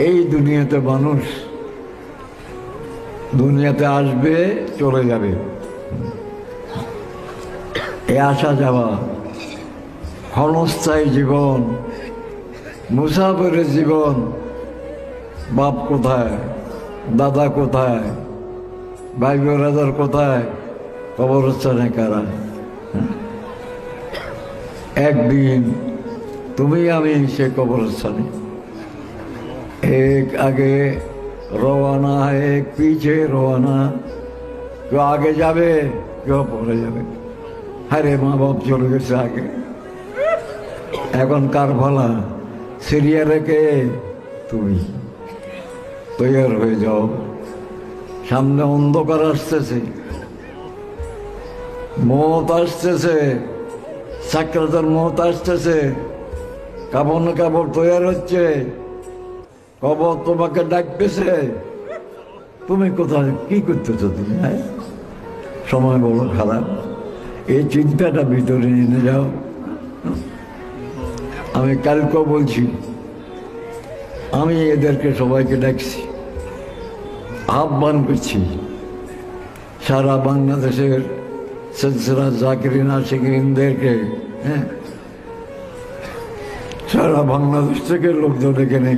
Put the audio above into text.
এই দুনিয়াতে মানুষ দুনিয়াতে আসবে, চলে যাবে। এ আসা যাওয়া ক্ষণস্থায়ী জীবন, মুসাফিরের জীবন। বাপ কোথায়, দাদা কোথায়, ভাই ব্রাদার কোথায়, কবরস্থানে কারা? একদিন তুমি আমি সে কবরস্থানে। एक आगे रवाना है, एक पीछे रवाना। কেউ আগে যাবে, কেউ পরে যাবে। আরে মা বাপ চলে গেছে আগে, এখন কার ভালা? সিরিয়া রেখে তুমি তৈয়ার হয়ে যাও। সামনে অন্ধকার আসতেছে, মত আসতেছে, সাকরাতের মত আসতেছে। কাপড় কাপড় তৈয়ার হচ্ছে, কবর তোমাকে ডাকতেছে। তুমি কোথায়, কি করতেছো তুমি? হ্যাঁ, সময় বড় খারাপ। এই চিন্তাটা ভিতরে নিয়ে যাও। আমি কালকেও বলছি, আমি এদেরকে সবাইকে ডাকছি, আহ্বান করছি। সারা বাংলাদেশের সিলসিলা জাকিরিন আশিকিনদেরকে, হ্যাঁ, সারা বাংলাদেশ থেকে লোকজন এখানে